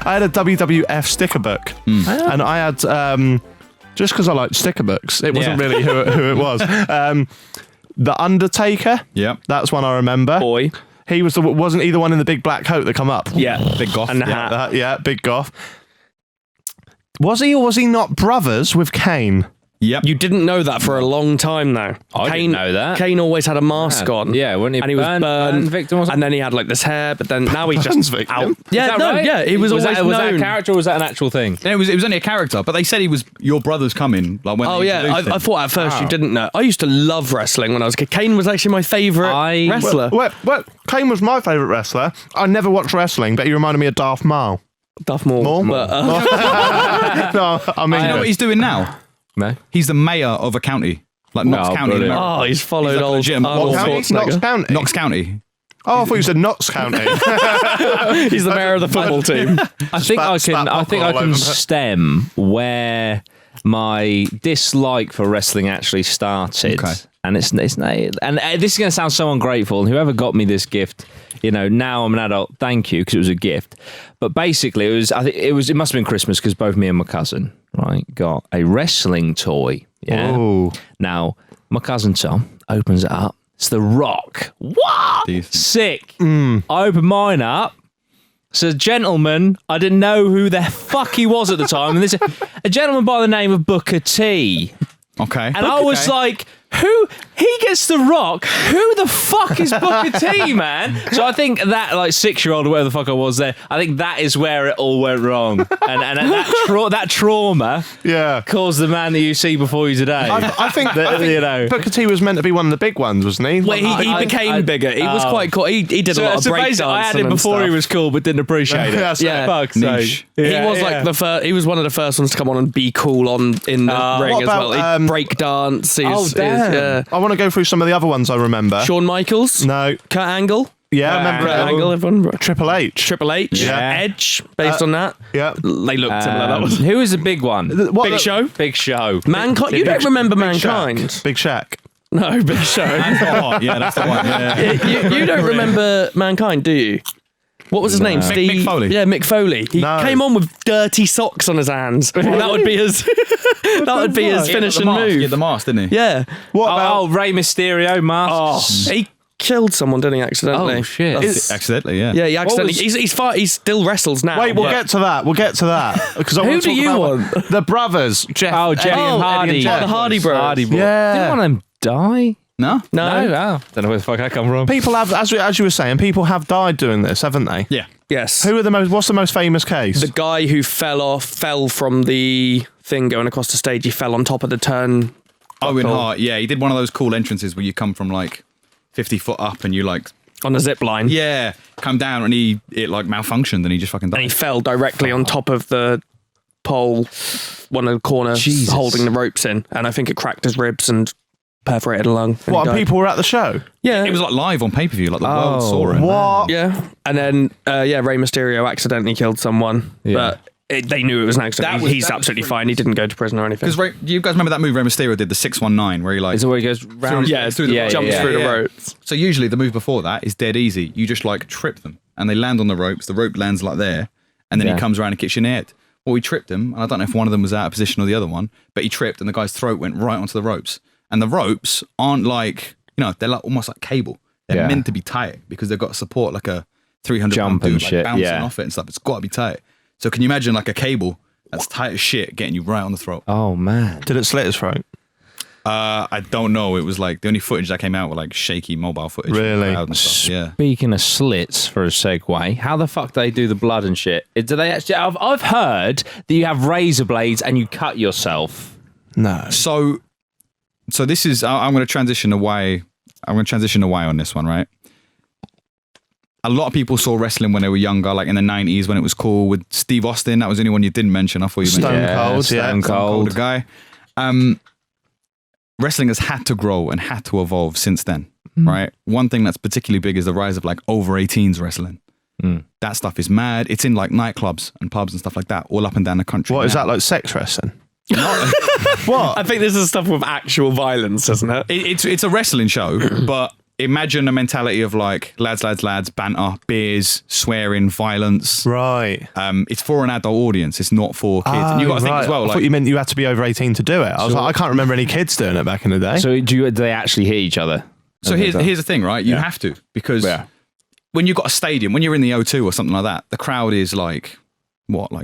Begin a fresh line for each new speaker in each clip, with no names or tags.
I had a WWF sticker book, and I had just because I liked sticker books. It wasn't really who it was. The Undertaker.
Yeah,
that's one I remember.
Boy,
he wasn't he the one in the big black coat that come up?
Yeah,
big goth
and the hat.
Big goth. Was he or was he not brothers with Kane?
Yep.
You didn't know that for a long time now.
I didn't know that.
Kane always had a mask on.
Yeah, wasn't he?
And he was burned
victim or something?
and then he had like this hair, but then now he's just
victim?
out. Yeah, no,
right?
yeah, he was always known.
Was that a character or was that an actual thing?
It was only a character, but they said he was your brother's coming. Like when
Oh yeah, I thought at first you didn't know. I used to love wrestling when I was a kid. Kane was actually my favourite wrestler.
Well, Kane was my favourite wrestler. I never watched wrestling, but he reminded me of Darth Maul.
Darth Maul.
No, I mean,
you know what he's doing now?
No.
He's the mayor of a county. Like Knox County.
Brilliant.
Oh, he's followed
like
old Arnold
Knox
Schwarzenegger.
County.
Knox County.
Oh, I thought you said Knox County.
He's the mayor of the football team.
I think I can stem where my dislike for wrestling actually started.
Okay.
And this is going to sound so ungrateful. And whoever got me this gift, now I'm an adult. Thank you, because it was a gift. But basically, it must have been Christmas because both me and my cousin, right, got a wrestling toy. Yeah.
Ooh.
Now my cousin Tom opens it up. It's The Rock. What?
Decent.
Sick. I opened mine up. So a gentleman, I didn't know who the fuck he was at the time, and this a gentleman by the name of Booker T.
Okay.
And I was like, who? He gets The Rock? Who the fuck is Booker T, man? So I think that, 6-year-old or whatever the fuck I was there, I think that is where it all went wrong. And that trauma caused the man that you see before you today.
I think Booker T was meant to be one of the big ones, wasn't he?
Well, he became bigger. He was quite cool. He did a lot of breakdancing.
I had him before he was cool, but didn't appreciate it.
Yeah.
Fuck's sake.
He was like the first. He was one of the first ones to come on and be cool in the ring as well. He breakdance.
Damn. I want to go through some of the other ones I remember.
Shawn Michaels.
No.
Kurt Angle.
Yeah, I remember
Kurt Angle. Everyone.
Triple H.
Triple H.
Yeah.
Edge. Based on that.
Yeah.
They looked similar. That was
Who was the big one?
Big Show.
Big Show.
Mankind. You don't remember Mankind?
Big Shaq.
No, Big Show.
Yeah, that's the one. Yeah.
You don't remember Mankind, do you? What was his name?
Mick Foley.
Yeah, Mick Foley. He came on with dirty socks on his hands. That would be his. That would be his finishing move.
Yeah, the mask, didn't he?
Yeah.
What about
Rey Mysterio masks?
He killed someone, didn't he, accidentally?
Oh shit!
Accidentally, yeah.
Yeah, he accidentally. He still wrestles now.
Wait, we'll get to that. Because
Who do you want?
The brothers, Jeff.
Oh, Jenny and Hardy.
The Hardy Bros.
Hardy Bros.
Yeah.
Didn't one of them die?
No?
No.
Don't know where the fuck that come from.
People have, as you were saying, people have died doing this, haven't they?
Yeah.
Yes.
What's the most famous case?
The guy who fell from the thing going across the stage. He fell on top of the turn.
Owen Hart, yeah. He did one of those cool entrances where you come from 50 foot up and you
on a zip line.
Yeah, come down and it malfunctioned and he just fucking died.
And he fell directly on top of the pole, one of the corners, holding the ropes in. And I think it cracked his ribs and perforated a lung.
What, and people were at the show?
Yeah.
It was live on pay-per-view, the world saw it.
What?
Yeah. And then, Rey Mysterio accidentally killed someone.
Yeah.
But they knew it was an accident. He's absolutely fine. He didn't go to prison or anything.
Because you guys remember that move Rey Mysterio did, the 619, where he
Is it where he goes round?
jumps through the ropes.
So usually the move before that is dead easy. You just trip them and they land on the ropes. The rope lands there and then he comes around and kicks you in the head. Well, he tripped him, and I don't know if one of them was out of position or the other one, but he tripped and the guy's throat went right onto the ropes. And the ropes aren't they're almost like cable. They're meant to be tight because they've got to support a 300-pound dude bouncing off it and stuff. It's got to be tight. So can you imagine a cable that's tight as shit getting you right on the throat?
Oh man!
Did it slit his throat?
I don't know. It was the only footage that came out were shaky mobile footage.
Really?
And stuff. Yeah.
Speaking of slits, for a segue, how the fuck do they do the blood and shit? Do they actually? I've heard that you have razor blades and you cut yourself.
No.
So this is. I'm going to transition away. On this one, right? A lot of people saw wrestling when they were younger, in the 90s when it was cool with Steve Austin. That was the only one you didn't mention. I thought you mentioned
Stone
Cold,
the guy. Wrestling has had to grow and had to evolve since then, right? One thing that's particularly big is the rise of over 18s wrestling. That stuff is mad. It's in nightclubs and pubs and stuff like that, all up and down the country.
What is that, sex wrestling? What?
I think this is stuff with actual violence, isn't it?
It's a wrestling show, but imagine a mentality of like lads, banter, beers, swearing, violence.
Right.
It's for an adult audience. It's not for kids. And you got to think as well.
I
Like,
thought you meant you had to be over 18 to do it. I was like, I can't remember any kids doing it back in the day.
So do they actually hit each other?
so here's the thing, right? You have to, because when you've got a stadium, when you're in the O2 or something like that, the crowd is like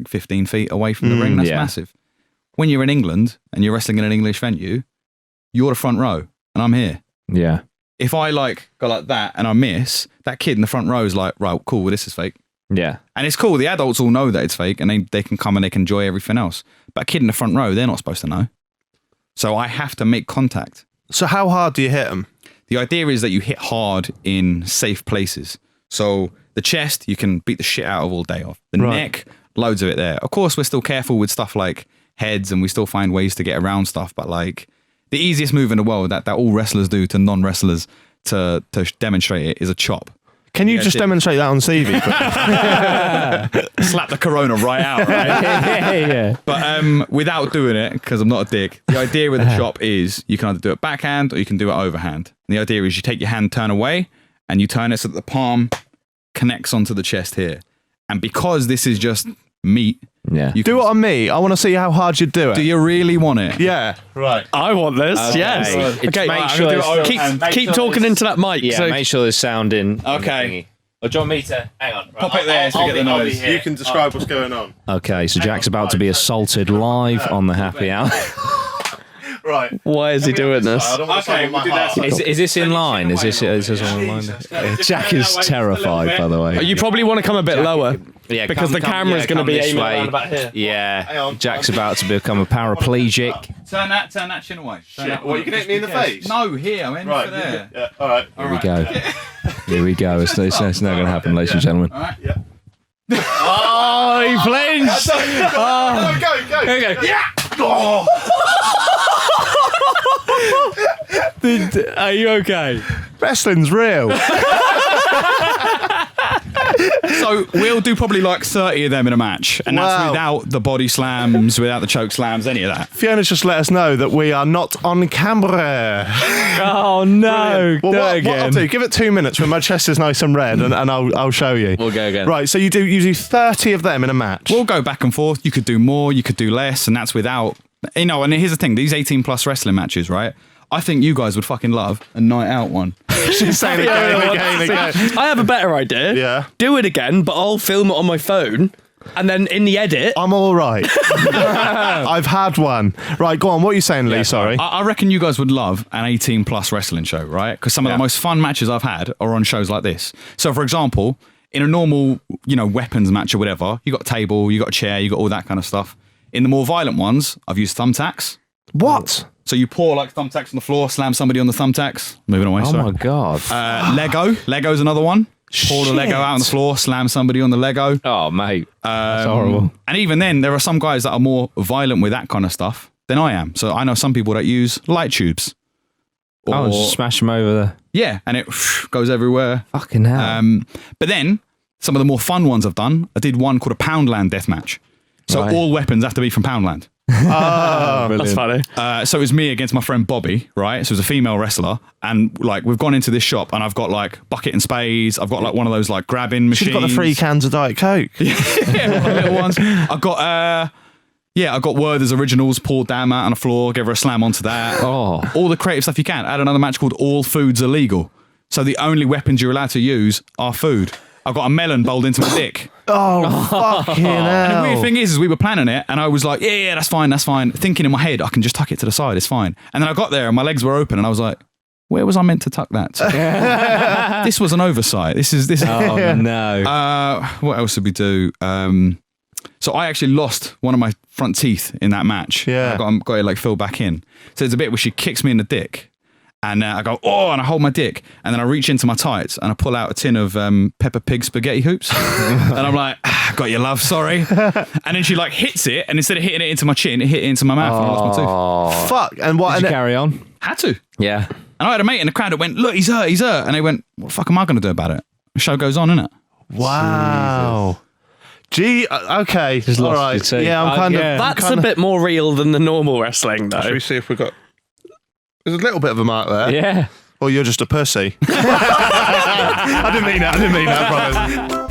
15 feet away from the ring. That's massive. When you're in England and you're wrestling in an English venue, you're the front row and I'm here.
Yeah.
If I like go like that and I miss, that kid in the front row is like, right, cool, well, this is fake.
Yeah.
And it's cool. The adults all know that it's fake and they can come and they can enjoy everything else. But a kid in the front row, they're not supposed to know. So I have to make contact.
So how hard do you hit them?
The idea is that you hit hard in safe places. So the chest, you can beat the shit out of all day off. The neck, loads of it there. Of course, we're still careful with stuff like heads and we still find ways to get around stuff. But like the easiest move in the world that all wrestlers do to non-wrestlers to demonstrate it is a chop.
Can you just demonstrate that on CV?
Slap the corona right out, right?
yeah.
But without doing it, because I'm not a dick, the idea with the chop is you can either do it backhand or you can do it overhand. And the idea is you take your hand, turn away, and you turn it so that the palm connects onto the chest here. And because this is just meat, you
do it on me. I want to see how hard you do it.
Do you really want it?
Yeah. Right.
I want this.
Okay.
Yes. Okay.
Make sure
Keep talking into that mic.
Yeah,
so.
make sure there's sound in.
Okay.
Or do you want me to... Hang on.
Pop it there so we get the noise.
You can describe what's going on.
Okay, so Jack's about to be assaulted live on the happy hour.
Right.
Why is he doing this?
Okay, we'll do that.
Is this in line? Is this on line? Jack is terrified, by the way.
You probably want to come a bit lower.
Yeah,
because the camera's going to be aiming around about here.
Yeah, Jack's about to become a paraplegic.
Turn that chin away.
What, you can hit me in the face?
No, here, I mean,
Right.
there.
Yeah. All right.
Here we go. Here we go. It's not going to happen, ladies and gentlemen.
All right.
Yeah.
Oh, he flinched.
Go.
Okay.
Yeah.
Are you okay?
Wrestling's real.
So we'll do probably like 30 of them in a match, and that's without the body slams, without the choke slams, any of that.
Fiona's just let us know that we are not on camera.
Oh no!
Well,
Do it
what
again.
I'll do, give it 2 minutes when my chest is nice and red, and I'll show you.
We'll go again.
Right, so you do 30 of them in a match.
We'll go back and forth. You could do more, you could do less, and that's without, and here's the thing, these 18 plus wrestling matches, right? I think you guys would fucking love a night out one.
She's saying again.
I have a better idea.
Yeah.
Do it again, but I'll film it on my phone, and then in the edit.
I'm all right. I've had one. Right, go on. What are you saying, Lee? Sorry.
I reckon you guys would love an 18 plus wrestling show, right? Because some of the most fun matches I've had are on shows like this. So, for example, in a normal, weapons match or whatever, you got a table, you got a chair, you got all that kind of stuff. In the more violent ones, I've used thumbtacks.
What?
So you pour like thumbtacks on the floor, slam somebody on the thumbtacks. Moving away.
Oh my god.
Lego's another one. Pour the Lego out on the floor, slam somebody on the Lego.
Oh mate, that's horrible.
And even then, there are some guys that are more violent with that kind of stuff than I am. So I know some people that use light tubes.
Or just smash them over there.
Yeah, and it goes everywhere.
Fucking hell.
But then, some of the more fun ones I've done, I did one called a Poundland deathmatch. So all weapons have to be from Poundland.
Oh,
That's funny.
So it was me against my friend Bobby, right? So it was a female wrestler, and like we've gone into this shop, and I've got like bucket and spades. I've got like one of those like grabbing machines.
She's got the 3 cans of Diet Coke.
Yeah, one of the little ones. I've got I got Werther's Originals, poured down out on the floor, gave her a slam onto that.
Oh.
All the creative stuff you can. I had another match called All Foods Illegal. So the only weapons you're allowed to use are food. I got a melon bowled into my dick.
Oh, fucking hell.
And the weird thing is we were planning it, and I was like, yeah, that's fine. Thinking in my head, I can just tuck it to the side, it's fine. And then I got there, and my legs were open, and I was like, where was I meant to tuck that to? This was an oversight. This is.
Oh no.
What else did we do? So I actually lost one of my front teeth in that match.
Yeah.
I got it like filled back in. So there's a bit where she kicks me in the dick. And I go, oh, and I hold my dick. And then I reach into my tights and I pull out a tin of Peppa Pig spaghetti hoops. And I'm like, got your love, sorry. And then she like hits it. And instead of hitting it into my chin, it hit it into my mouth and I lost my tooth.
Fuck. And what?
Did you carry on?
Had to.
Yeah.
And I had a mate in the crowd that went, look, he's hurt. And they went, what the fuck am I going to do about it? The show goes on, innit?
Wow. Gee, okay.
Just
all
lost
right.
your teeth.
Yeah, I'm kind of.
That's a bit more real than the normal wrestling, though.
Should we see if we got. There's a little bit of a mark there.
Yeah.
or you're just a pussy. I didn't mean that, I promise.